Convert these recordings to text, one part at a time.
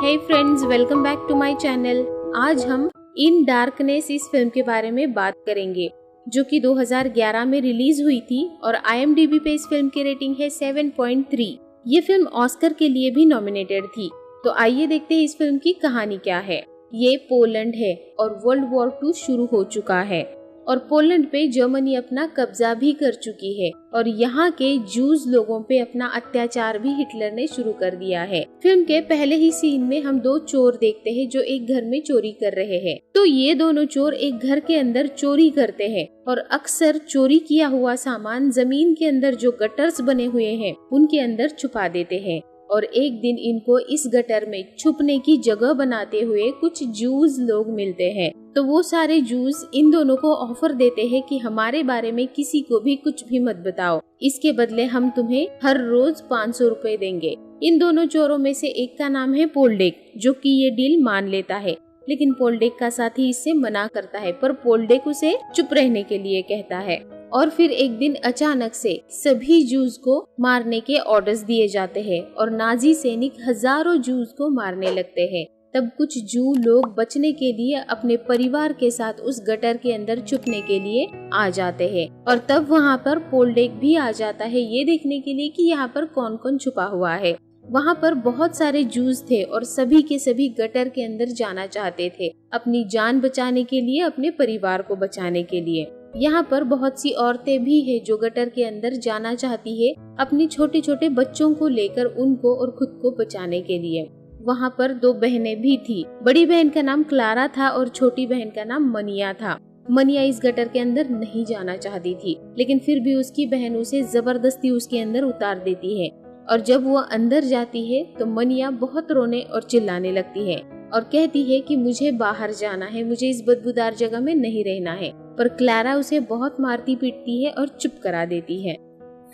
Hey friends, welcome back to my channel. आज हम in darkness इस फिल्म के बारे में बात करेंगे, जो कि 2011 में रिलीज हुई थी और IMDb पे इस फिल्म की रेटिंग है 7.3। ये फिल्म ऑस्कर के लिए भी नॉमिनेटेड थी। तो आइए देखते हैं इस फिल्म की कहानी क्या है। ये पोलैंड है और वर्ल्ड वॉर 2 शुरू हो चुका है और पोलैंड पे जर्मनी अपना कब्जा भी कर चुकी है और यहाँ के जूज लोगों पे अपना अत्याचार भी हिटलर ने शुरू कर दिया है। फिल्म के पहले ही सीन में हम दो चोर देखते हैं जो एक घर में चोरी कर रहे हैं। तो ये दोनों चोर एक घर के अंदर चोरी करते हैं और अक्सर चोरी किया हुआ सामान जमीन के अंदर जो गटर्स बने हुए हैं उनके अंदर छुपा देते हैं। और एक दिन इनको इस गटर में छुपने की जगह बनाते हुए कुछ जूस लोग मिलते हैं। तो वो सारे जूस इन दोनों को ऑफर देते हैं कि हमारे बारे में किसी को भी कुछ भी मत बताओ, इसके बदले हम तुम्हें हर रोज 500 रुपए देंगे। इन दोनों चोरों में से एक का नाम है पोल्डेक, जो कि ये डील मान लेता है, लेकिन पोल्डेक का साथी इससे मना करता है, पर पोल्डेक उसे चुप रहने के लिए कहता है। और फिर एक दिन अचानक से सभी जूस को मारने के ऑर्डर्स दिए जाते हैं और नाजी सैनिक हजारों जूस को मारने लगते हैं। तब कुछ जू लोग बचने के लिए अपने परिवार के साथ उस गटर के अंदर छुपने के लिए आ जाते हैं और तब वहाँ पर पोल्डेक भी आ जाता है ये देखने के लिए कि यहाँ पर कौन कौन छुपा हुआ है। वहाँ पर बहुत सारे जूस थे और सभी के सभी गटर के अंदर जाना चाहते थे अपनी जान बचाने के लिए, अपने परिवार को बचाने के लिए। यहाँ पर बहुत सी औरतें भी है जो गटर के अंदर जाना चाहती है अपने छोटे छोटे बच्चों को लेकर, उनको और खुद को बचाने के लिए। वहाँ पर दो बहनें भी थी। बड़ी बहन का नाम क्लारा था और छोटी बहन का नाम मनिया था। मनिया इस गटर के अंदर नहीं जाना चाहती थी, लेकिन फिर भी उसकी बहन उसे जबरदस्ती उसके अंदर उतार देती है और जब वो अंदर जाती है तो मनिया बहुत रोने और चिल्लाने लगती है और कहती है कि मुझे बाहर जाना है, मुझे इस बदबूदार जगह में नहीं रहना है। पर क्लारा उसे बहुत मारती पीटती है और चुप करा देती है।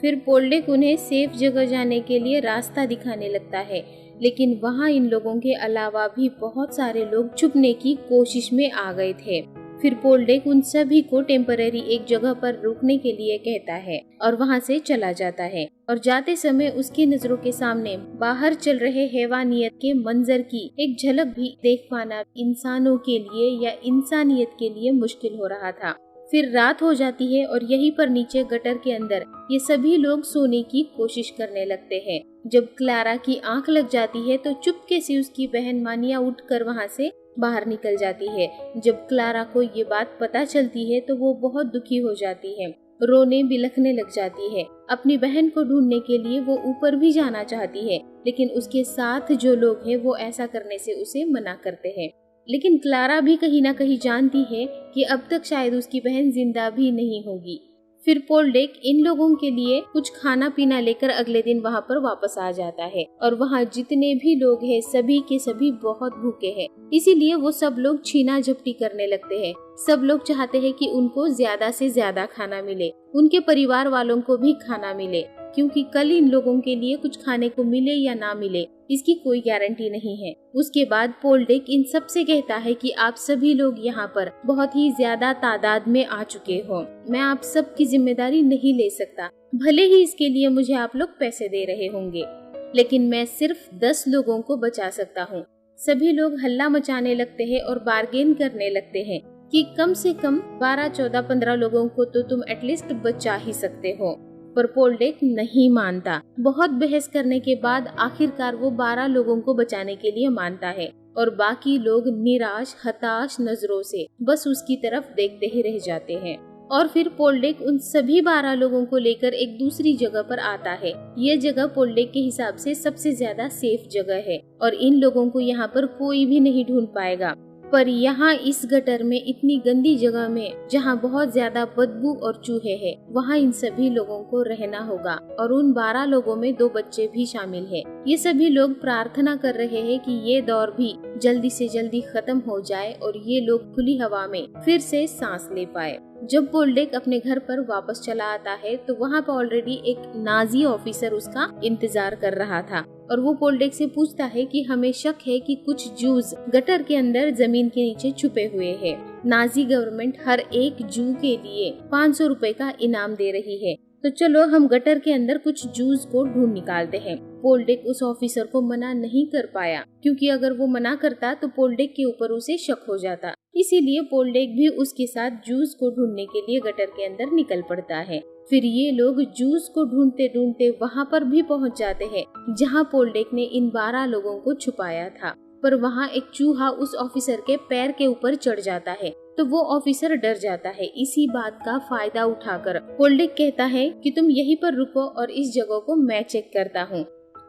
फिर पोल्डेक उन्हें सेफ जगह जाने के लिए रास्ता दिखाने लगता है, लेकिन वहाँ इन लोगों के अलावा भी बहुत सारे लोग छुपने की कोशिश में आ गए थे। फिर पोल्डेक उन सभी को टेम्पररी एक जगह पर रुकने के लिए कहता है और वहाँ से चला जाता है और जाते समय उसकी नजरों के सामने बाहर चल रहे हैवानियत के मंजर की एक झलक भी देख पाना इंसानों के लिए या इंसानियत के लिए मुश्किल हो रहा था। फिर रात हो जाती है और यहीं पर नीचे गटर के अंदर ये सभी लोग सोने की कोशिश करने लगते हैं। जब क्लारा की आंख लग जाती है तो चुपके से उसकी बहन मानिया उठकर वहाँ से बाहर निकल जाती है। जब क्लारा को ये बात पता चलती है तो वो बहुत दुखी हो जाती है, रोने बिलखने लग जाती है। अपनी बहन को ढूंढने के लिए वो ऊपर भी जाना चाहती है, लेकिन उसके साथ जो लोग हैं वो ऐसा करने से उसे मना करते हैं। लेकिन क्लारा भी कहीं ना कहीं जानती है कि अब तक शायद उसकी बहन जिंदा भी नहीं होगी। फिर पोल्डेक इन लोगों के लिए कुछ खाना पीना लेकर अगले दिन वहाँ पर वापस आ जाता है और वहाँ जितने भी लोग हैं सभी के सभी बहुत भूखे हैं, इसीलिए वो सब लोग छीना झपटी करने लगते हैं। सब लोग चाहते हैं कि उनको ज्यादा से ज्यादा खाना मिले, उनके परिवार वालों को भी खाना मिले, क्योंकि कल इन लोगों के लिए कुछ खाने को मिले या ना मिले इसकी कोई गारंटी नहीं है। उसके बाद पोल्डेक इन सब से कहता है कि आप सभी लोग यहाँ पर बहुत ही ज्यादा तादाद में आ चुके हो, मैं आप सब की जिम्मेदारी नहीं ले सकता, भले ही इसके लिए मुझे आप लोग पैसे दे रहे होंगे, लेकिन मैं सिर्फ 10 लोगों को बचा सकता हूँ। सभी लोग हल्ला मचाने लगते हैं और बार्गेन करने लगते हैं कि कम से कम 12, 14, 15 लोगों को तो तुम एटलीस्ट बचा ही सकते हो। पर पोल्डेक नहीं मानता। बहुत बहस करने के बाद आखिरकार वो 12 लोगों को बचाने के लिए मानता है और बाकी लोग निराश हताश नजरों से बस उसकी तरफ देखते ही रह जाते हैं। और फिर पोल्डेक उन सभी 12 लोगों को लेकर एक दूसरी जगह पर आता है। ये जगह पोल्डेक के हिसाब से सबसे ज्यादा सेफ जगह है और इन लोगों को यहाँ पर कोई भी नहीं ढूंढ पाएगा। पर यहाँ इस गटर में इतनी गंदी जगह में जहाँ बहुत ज्यादा बदबू और चूहे हैं, वहाँ इन सभी लोगों को रहना होगा और उन 12 लोगों में 2 बच्चे भी शामिल हैं। ये सभी लोग प्रार्थना कर रहे हैं कि ये दौर भी जल्दी से जल्दी खत्म हो जाए और ये लोग खुली हवा में फिर से सांस ले पाए। जब पोल्डेक अपने घर पर वापस चला आता है तो वहाँ पर ऑलरेडी एक नाजी ऑफिसर उसका इंतजार कर रहा था और वो पोल्डेक से पूछता है कि हमें शक है कि कुछ जूस गटर के अंदर जमीन के नीचे छुपे हुए हैं। नाजी गवर्नमेंट हर एक जू के लिए 500 रुपए का इनाम दे रही है, तो चलो हम गटर के अंदर कुछ जूस को ढूंढ निकालते हैं। पोल्डेक उस ऑफिसर को मना नहीं कर पाया, क्योंकि अगर वो मना करता तो पोल्डेक के ऊपर उसे शक हो जाता। इसीलिए पोल्डेक भी उसके साथ जूस को ढूंढने के लिए गटर के अंदर निकल पड़ता है। फिर ये लोग जूस को ढूंढते ढूंढते वहाँ पर भी पहुँच जाते हैं जहाँ पोल्डेक ने इन 12 लोगों को छुपाया था। पर वहाँ एक चूहा उस ऑफिसर के पैर के ऊपर चढ़ जाता है, तो वो ऑफिसर डर जाता है। इसी बात का फायदा उठाकर पोल्डेक कहता है कि तुम यहीं पर रुको और इस जगह को मैं चेक करता हूँ।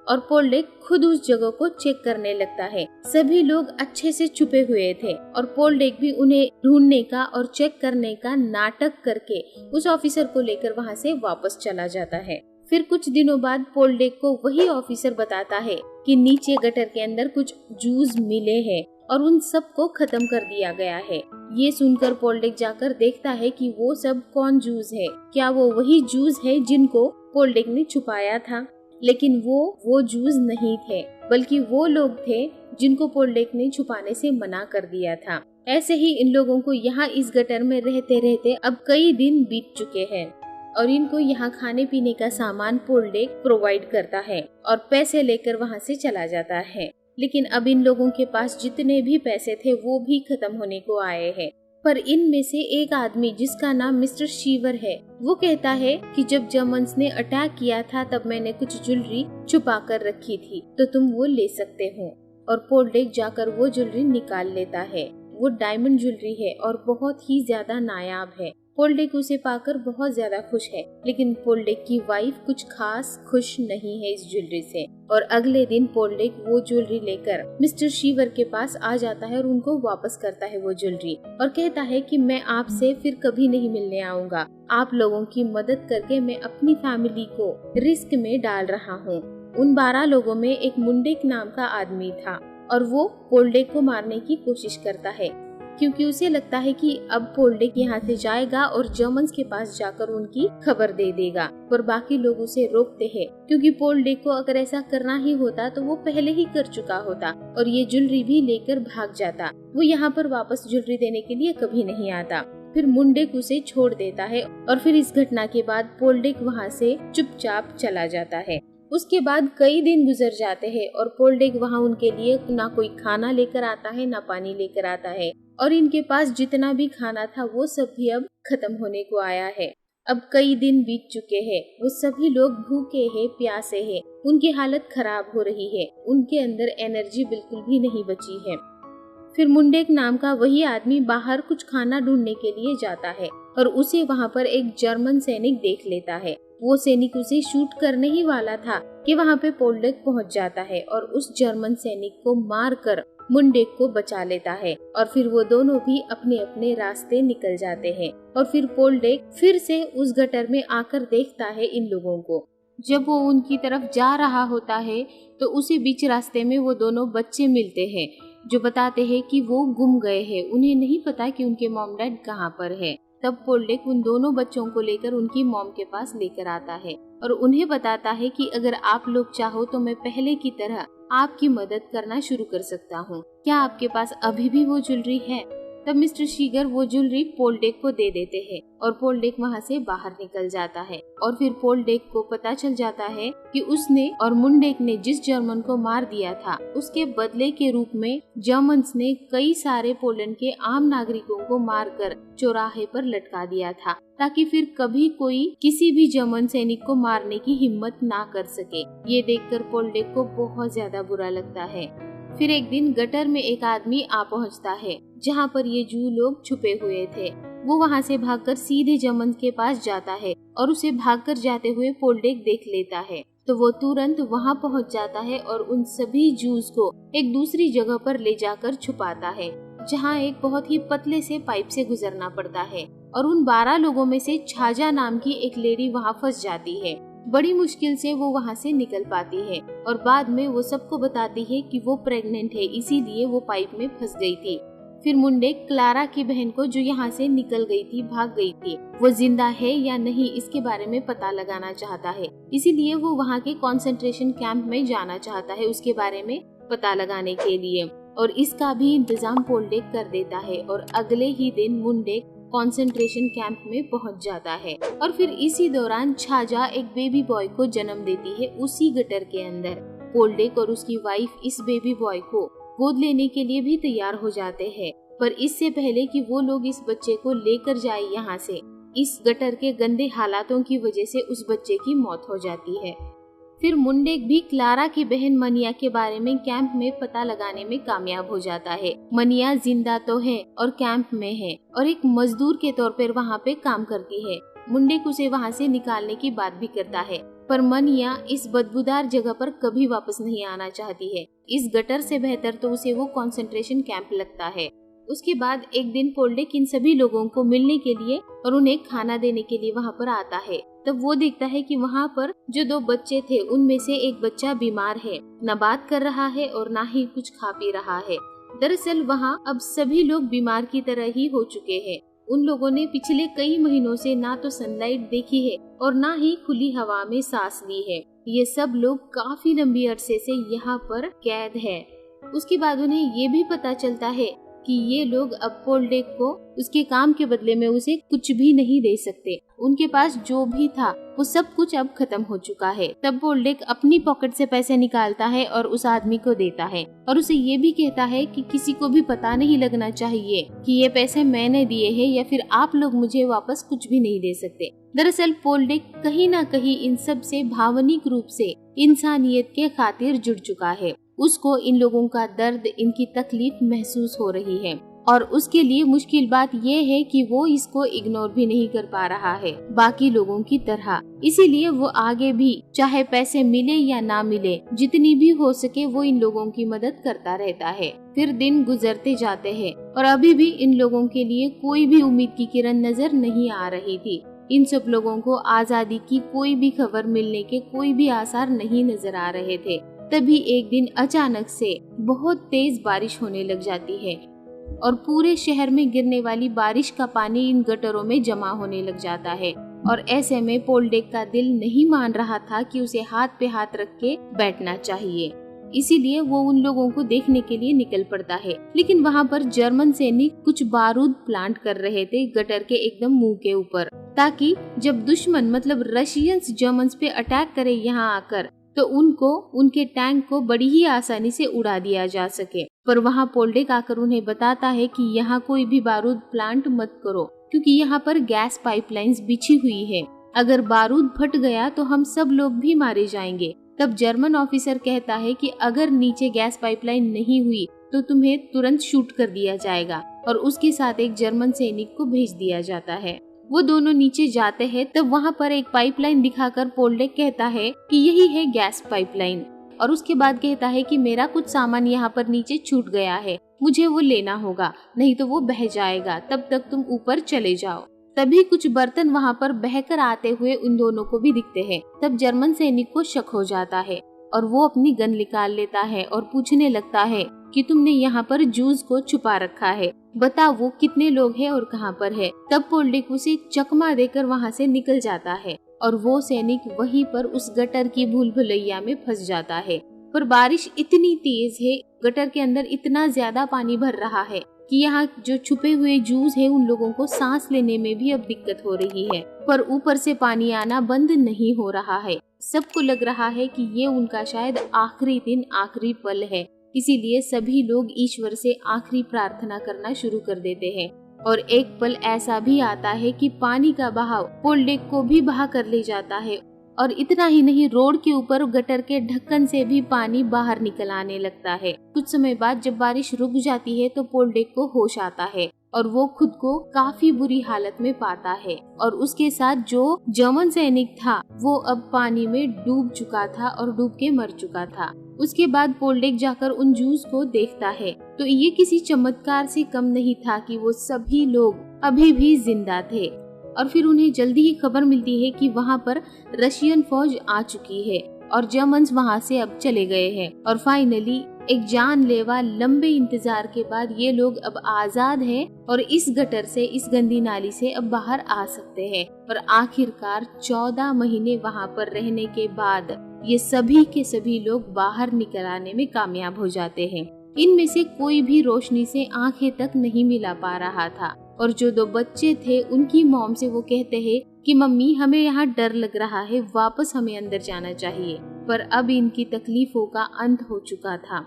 और पोल्डेक खुद उस जगह को चेक करने लगता है। सभी लोग अच्छे से छुपे हुए थे और पोल्डेक भी उन्हें ढूंढने का और चेक करने का नाटक करके उस ऑफिसर को लेकर वहाँ से वापस चला जाता है। फिर कुछ दिनों बाद पोल्डेक को वही ऑफिसर बताता है कि नीचे गटर के अंदर कुछ जूस मिले हैं और उन सब को खत्म कर दिया गया है। ये सुनकर पोल्डेक जाकर देखता है कि वो सब कौन जूस है। क्या वो वही जूस है जिनको पोल्डेक ने छुपाया था? लेकिन वो जूस नहीं थे, बल्कि वो लोग थे जिनको पोल्डेक ने छुपाने से मना कर दिया था। ऐसे ही इन लोगों को यहाँ इस गटर में रहते रहते अब कई दिन बीत चुके हैं और इनको यहाँ खाने पीने का सामान पोल्डेक प्रोवाइड करता है और पैसे लेकर वहाँ से चला जाता है। लेकिन अब इन लोगों के पास जितने भी पैसे थे वो भी खत्म होने को आए हैं। पर इनमें से एक आदमी जिसका नाम मिस्टर शीवर है, वो कहता है कि जब जर्मन्स ने अटैक किया था तब मैंने कुछ ज्वेलरी छुपा कर रखी थी, तो तुम वो ले सकते हो। और पोल्डेक जाकर वो ज्वेलरी निकाल लेता है। वो डायमंड ज्वेलरी है और बहुत ही ज्यादा नायाब है। पोल्डेक उसे पाकर बहुत ज्यादा खुश है, लेकिन पोल्डेक की वाइफ कुछ खास खुश नहीं है इस ज्वेलरी से। और अगले दिन पोल्डेक वो ज्वेलरी लेकर मिस्टर शीवर के पास आ जाता है और उनको वापस करता है वो ज्वेलरी और कहता है कि मैं आपसे फिर कभी नहीं मिलने आऊंगा। आप लोगों की मदद करके मैं अपनी फैमिली को रिस्क में डाल रहा हूँ। उन 12 लोगों में एक मुंडेक नाम का आदमी था और वो पोल्डेक को मारने की कोशिश करता है, क्योंकि उसे लगता है कि अब पोल्डेक यहाँ से जाएगा और जर्मन्स के पास जाकर उनकी खबर दे देगा। पर बाकी लोग उसे रोकते हैं, क्योंकि पोल्डेक को अगर ऐसा करना ही होता तो वो पहले ही कर चुका होता और ये ज्वेलरी भी लेकर भाग जाता। वो यहाँ पर वापस ज्वेलरी देने के लिए कभी नहीं आता। फिर मुंडेक उसे छोड़ देता है और फिर इस घटना के बाद पोल्डेक वहाँ से चुपचाप चला जाता है। उसके बाद कई दिन गुजर जाते हैं और पोल्डेक वहाँ उनके लिए ना कोई खाना लेकर आता है ना पानी लेकर आता है और इनके पास जितना भी खाना था वो सब भी अब खत्म होने को आया है। अब कई दिन बीत चुके हैं। वो सभी लोग भूखे हैं, प्यासे हैं, उनकी हालत खराब हो रही है, उनके अंदर एनर्जी बिल्कुल भी नहीं बची है। फिर मुंडेक नाम का वही आदमी बाहर कुछ खाना ढूंढने के लिए जाता है और उसे वहाँ पर एक जर्मन सैनिक देख लेता है। वो सैनिक उसे शूट करने ही वाला था कि वहाँ पे पोल्डेक पहुँच जाता है और उस जर्मन सैनिक को मारकर मुंडेक को बचा लेता है और फिर वो दोनों भी अपने अपने रास्ते निकल जाते हैं। और फिर पोल्डेक फिर से उस गटर में आकर देखता है इन लोगों को। जब वो उनकी तरफ जा रहा होता है तो उसी बीच रास्ते में वो दोनों बच्चे मिलते हैं जो बताते हैं कि वो गुम गए हैं, उन्हें नहीं पता कि उनके मॉम डैड कहाँ पर है। तब पोल्डेक उन दोनों बच्चों को लेकर उनकी मॉम के पास लेकर आता है और उन्हें बताता है कि अगर आप लोग चाहो तो मैं पहले की तरह आपकी मदद करना शुरू कर सकता हूँ। क्या आपके पास अभी भी वो ज्वेलरी है? तब मिस्टर शीगर वो ज्वेलरी पोल्डेक को दे देते हैं और पोल्डेक वहाँ से बाहर निकल जाता है। और फिर पोल्डेक को पता चल जाता है कि उसने और मुंडेक ने जिस जर्मन को मार दिया था उसके बदले के रूप में जर्मन्स ने कई सारे पोलैंड के आम नागरिकों को मारकर चौराहे पर लटका दिया था, ताकि फिर कभी कोई किसी भी जर्मन सैनिक को मारने की हिम्मत ना कर सके। ये देखकर पोल्डेक को बहुत ज्यादा बुरा लगता है। फिर एक दिन गटर में एक आदमी आ पहुंचता है जहां पर ये जू लोग छुपे हुए थे। वो वहां से भागकर सीधे जर्मन के पास जाता है और उसे भागकर जाते हुए पोल्डेक देख लेता है, तो वो तुरंत वहां पहुंच जाता है और उन सभी जूस को एक दूसरी जगह पर ले जाकर छुपाता है, जहां एक बहुत ही पतले से पाइप से गुजरना पड़ता है। और उन 12 लोगों में से छाजा नाम की एक लेडी वहां फंस जाती है। बड़ी मुश्किल से वो वहाँ से निकल पाती है और बाद में वो सबको बताती है कि वो प्रेग्नेंट है, इसीलिए वो पाइप में फंस गई थी। फिर मुंडेक क्लारा की बहन को, जो यहाँ से निकल गई थी, भाग गई थी, वो जिंदा है या नहीं इसके बारे में पता लगाना चाहता है। इसीलिए वो वहाँ के कंसंट्रेशन कैंप में जाना चाहता है उसके बारे में पता लगाने के लिए, और इसका भी इंतजाम पोल्डेक कर देता है। और अगले ही दिन मुंडेक कंसंट्रेशन कैंप में पहुंच जाता है। और फिर इसी दौरान छाजा एक बेबी बॉय को जन्म देती है उसी गटर के अंदर। पोल्डेक और उसकी वाइफ इस बेबी बॉय को गोद लेने के लिए भी तैयार हो जाते हैं, पर इससे पहले कि वो लोग इस बच्चे को लेकर जाए यहाँ से, इस गटर के गंदे हालातों की वजह से उस बच्चे की मौत हो जाती है। फिर मुंडेक भी क्लारा की बहन मनिया के बारे में कैंप में पता लगाने में कामयाब हो जाता है। मनिया जिंदा तो है और कैंप में है और एक मजदूर के तौर पर वहाँ पे काम करती है। मुंडेक उसे वहाँ से निकालने की बात भी करता है, पर मनिया इस बदबूदार जगह पर कभी वापस नहीं आना चाहती है। इस गटर से बेहतर तो उसे वो कंसंट्रेशन कैंप लगता है। उसके बाद एक दिन पोल्डेक इन सभी लोगों को मिलने के लिए और उन्हें खाना देने के लिए वहाँ पर आता है। तब वो देखता है कि वहाँ पर जो 2 बच्चे थे उनमें से एक बच्चा बीमार है, न बात कर रहा है और न ही कुछ खा पी रहा है। दरअसल वहाँ अब सभी लोग बीमार की तरह ही हो चुके हैं। उन लोगों ने पिछले कई महीनों से ना तो सनलाइट देखी है और ना ही खुली हवा में सांस ली है। ये सब लोग काफी लंबी अरसे से यहाँ पर कैद है। उसके बाद उन्हें ये भी पता चलता है कि ये लोग अब पोल्डेक को उसके काम के बदले में उसे कुछ भी नहीं दे सकते। उनके पास जो भी था वो सब कुछ अब खत्म हो चुका है। तब पोल्डेक अपनी पॉकेट से पैसे निकालता है और उस आदमी को देता है और उसे ये भी कहता है कि किसी को भी पता नहीं लगना चाहिए कि ये पैसे मैंने दिए हैं या फिर आप लोग मुझे वापस कुछ भी नहीं दे सकते। दरअसल पोल्डेक कहीं ना कहीं इन सब से भावनिक रूप से इंसानियत के खातिर जुड़ चुका है। उसको इन लोगों का दर्द, इनकी तकलीफ महसूस हो रही है और उसके लिए मुश्किल बात ये है कि वो इसको इग्नोर भी नहीं कर पा रहा है बाकी लोगों की तरह। इसीलिए वो आगे भी चाहे पैसे मिले या ना मिले, जितनी भी हो सके वो इन लोगों की मदद करता रहता है। फिर दिन गुजरते जाते हैं और अभी भी इन लोगों के लिए कोई भी उम्मीद की किरण नजर नहीं आ रही थी। इन सब लोगों को आजादी की कोई भी खबर मिलने के कोई भी आसार नहीं नजर आ रहे थे। तभी एक दिन अचानक से बहुत तेज बारिश होने लग जाती है और पूरे शहर में गिरने वाली बारिश का पानी इन गटरों में जमा होने लग जाता है। और ऐसे में पोल्डेक का दिल नहीं मान रहा था कि उसे हाथ पे हाथ रख के बैठना चाहिए। इसीलिए वो उन लोगों को देखने के लिए निकल पड़ता है। लेकिन वहाँ पर जर्मन सैनिक कुछ बारूद प्लांट कर रहे थे गटर के एकदम मुंह के ऊपर, ताकि जब दुश्मन मतलब रशियंस जर्मन्स पे अटैक करे यहाँ आकर तो उनको उनके टैंक को बड़ी ही आसानी से उड़ा दिया जा सके। पर वहाँ पोल्डेक आकर उन्हें बताता है कि यहाँ कोई भी बारूद प्लांट मत करो, क्योंकि यहाँ पर गैस पाइपलाइंस बिछी हुई है। अगर बारूद फट गया तो हम सब लोग भी मारे जाएंगे। तब जर्मन ऑफिसर कहता है कि अगर नीचे गैस पाइपलाइन नहीं हुई तो तुम्हें तुरंत शूट कर दिया जाएगा और उसके साथ एक जर्मन सैनिक को भेज दिया जाता है। वो दोनों नीचे जाते हैं तब वहाँ पर एक पाइपलाइन दिखाकर पोल्डेक कहता है कि यही है गैस पाइपलाइन और उसके बाद कहता है कि मेरा कुछ सामान यहाँ पर नीचे छूट गया है, मुझे वो लेना होगा, नहीं तो वो बह जाएगा, तब तक तुम ऊपर चले जाओ। तभी कुछ बर्तन वहाँ पर बहकर आते हुए उन दोनों को भी दिखते हैं। तब जर्मन सैनिक को शक हो जाता है और वो अपनी गन निकाल लेता है और पूछने लगता है कि तुमने यहाँ पर जूस को छुपा रखा है, बताओ वो कितने लोग हैं और कहाँ पर है। तब पोल्डेक उसे चकमा देकर वहाँ से निकल जाता है और वो सैनिक वहीं पर उस गटर की भूल भुलैया में फंस जाता है। पर बारिश इतनी तेज है, गटर के अंदर इतना ज्यादा पानी भर रहा है कि यहाँ जो छुपे हुए जूस है उन लोगों को सांस लेने में भी अब दिक्कत हो रही है। पर ऊपर से पानी आना बंद नहीं हो रहा है। सबको लग रहा है कि ये उनका शायद आखिरी दिन, आखिरी पल है। इसीलिए सभी लोग ईश्वर से आखिरी प्रार्थना करना शुरू कर देते हैं। और एक पल ऐसा भी आता है कि पानी का बहाव पोल्डेक को भी बहा कर ले जाता है और इतना ही नहीं, रोड के ऊपर गटर के ढक्कन से भी पानी बाहर निकल आने लगता है। कुछ समय बाद जब बारिश रुक जाती है तो पोल्डेक को होश आता है और वो खुद को काफी बुरी हालत में पाता है और उसके साथ जो जर्मन सैनिक था वो अब पानी में डूब चुका था और डूब के मर चुका था। उसके बाद पोल्डेक जाकर उन जूस को देखता है तो ये किसी चमत्कार से कम नहीं था कि वो सभी लोग अभी भी जिंदा थे। और फिर उन्हें जल्दी ही खबर मिलती है कि वहाँ पर रशियन फौज आ चुकी है और जर्मन्स वहाँ से अब चले गए हैं और फाइनली एक जानलेवा लंबे इंतजार के बाद ये लोग अब आजाद हैं और इस गटर से, इस गंदी नाली से अब बाहर आ सकते हैं। और आखिरकार 14 महीने वहाँ पर रहने के बाद ये सभी के सभी लोग बाहर निकल आने में कामयाब हो जाते हैं। इनमें से कोई भी रोशनी से आंखें तक नहीं मिला पा रहा था। और जो 2 बच्चे थे उनकी मॉम से वो कहते हैं कि मम्मी हमें यहाँ डर लग रहा है, वापस हमें अंदर जाना चाहिए। पर अब इनकी तकलीफों का अंत हो चुका था,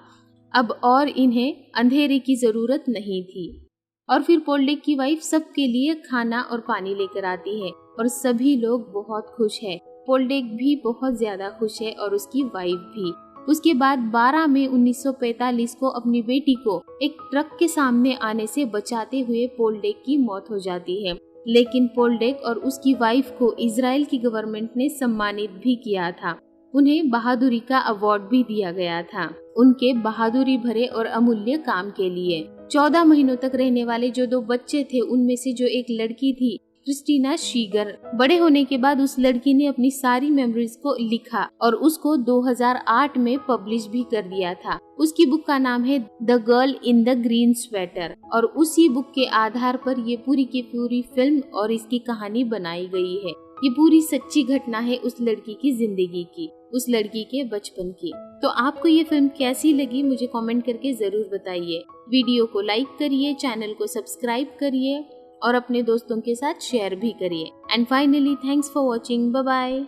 अब और इन्हें अंधेरे की जरूरत नहीं थी। और फिर पोल्डेक की वाइफ सबके लिए खाना और पानी लेकर आती है और सभी लोग बहुत खुश हैं। पोल्डेक भी बहुत ज्यादा खुश है और उसकी वाइफ भी। उसके बाद 12 मई 1945 को अपनी बेटी को एक ट्रक के सामने आने से बचाते हुए पोल्डेक की मौत हो जाती है। लेकिन पोल्डेक और उसकी वाइफ को इजराइल की गवर्नमेंट ने सम्मानित भी किया था। उन्हें बहादुरी का अवार्ड भी दिया गया था उनके बहादुरी भरे और अमूल्य काम के लिए। 14 महीनों तक रहने वाले जो 2 बच्चे थे उनमें से जो एक लड़की थी क्रिस्टीना शीगर, बड़े होने के बाद उस लड़की ने अपनी सारी मेमोरीज को लिखा और उसको 2008 में पब्लिश भी कर दिया था। उसकी बुक का नाम है the girl in the green sweater और उसी बुक के आधार पर ये पूरी की पूरी फिल्म और इसकी कहानी बनाई गई है। ये पूरी सच्ची घटना है उस लड़की की जिंदगी की, उस लड़की के बचपन की। तो आपको ये फिल्म कैसी लगी मुझे कमेंट करके जरूर बताइए। वीडियो को लाइक करिए, चैनल को सब्सक्राइब करिए और अपने दोस्तों के साथ शेयर भी करिए। And finally thanks for watching, bye bye.